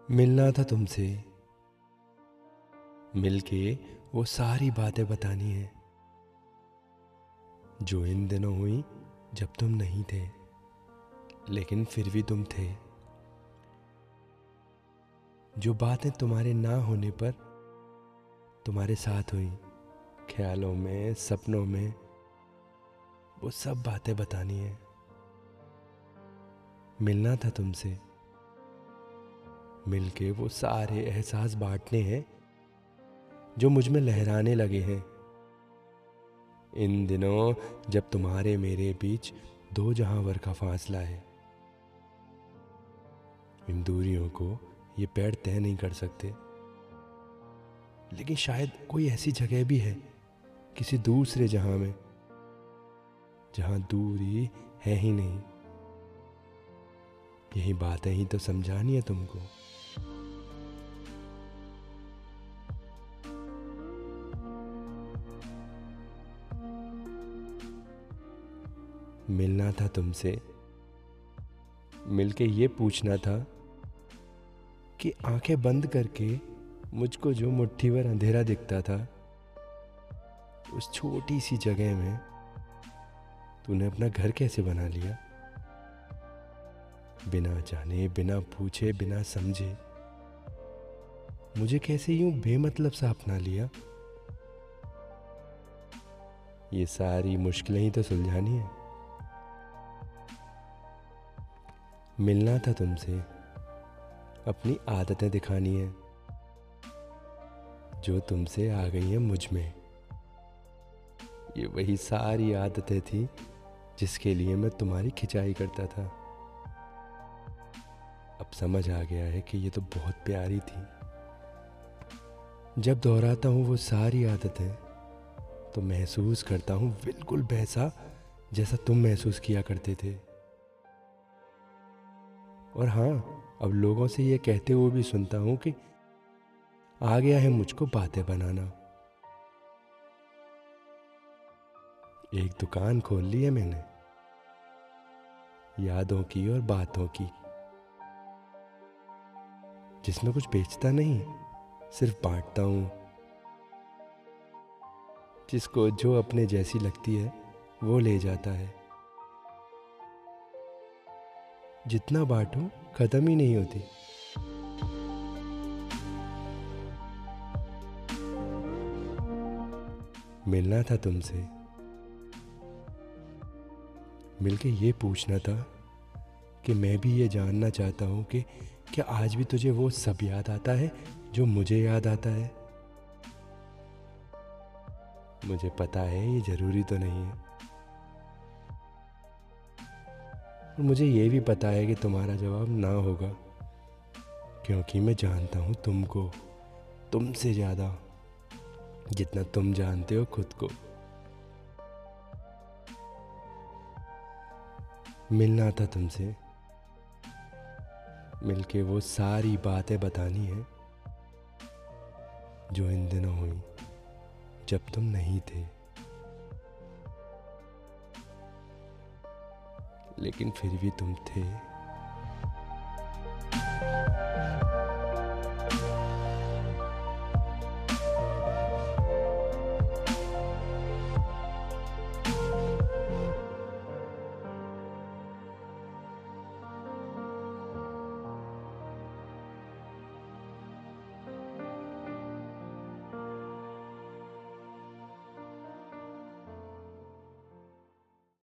मिलना था तुमसे, मिलके वो सारी बातें बतानी है जो इन दिनों हुई जब तुम नहीं थे, लेकिन फिर भी तुम थे। जो बातें तुम्हारे ना होने पर तुम्हारे साथ हुई, ख्यालों में, सपनों में, वो सब बातें बतानी है। मिलना था तुमसे, मिलके वो सारे एहसास बांटने हैं जो मुझ में लहराने लगे हैं इन दिनों, जब तुम्हारे मेरे बीच दो जहां भर का फासला है। इन दूरियों को ये पैर तय नहीं कर सकते, लेकिन शायद कोई ऐसी जगह भी है किसी दूसरे जहां में, जहां दूरी है ही नहीं। यही बातें ही तो समझानी है तुमको। मिलना था तुमसे, मिलके ये पूछना था कि आंखें बंद करके मुझको जो मुट्ठी भर अंधेरा दिखता था, उस छोटी सी जगह में तूने अपना घर कैसे बना लिया। बिना जाने, बिना पूछे, बिना समझे मुझे कैसे यूं बेमतलब सा अपना लिया। ये सारी मुश्किलें ही तो सुलझानी है। मिलना था तुमसे, अपनी आदतें दिखानी है जो तुमसे आ गई हैं मुझ में। ये वही सारी आदतें थी जिसके लिए मैं तुम्हारी खिंचाई करता था। अब समझ आ गया है कि ये तो बहुत प्यारी थी। जब दोहराता हूँ वो सारी आदतें तो महसूस करता हूँ बिल्कुल वैसा जैसा तुम महसूस किया करते थे। और हाँ, अब लोगों से ये कहते हुए भी सुनता हूँ कि आ गया है मुझको बातें बनाना। एक दुकान खोल ली है मैंने, यादों की और बातों की, जिसमें कुछ बेचता नहीं, सिर्फ बांटता हूँ। जिसको जो अपने जैसी लगती है वो ले जाता है। जितना बांटूं खत्म ही नहीं होती। मिलना था तुमसे, मिलके ये पूछना था कि मैं भी ये जानना चाहता हूँ कि क्या आज भी तुझे वो सब याद आता है जो मुझे याद आता है। मुझे पता है ये जरूरी तो नहीं है, और मुझे ये भी पता है कि तुम्हारा जवाब ना होगा, क्योंकि मैं जानता हूँ तुमको तुमसे ज़्यादा, जितना तुम जानते हो खुद को। मिलना था तुमसे, मिलके वो सारी बातें बतानी है जो इन दिनों हुई जब तुम नहीं थे, लेकिन फिर भी तुम थे।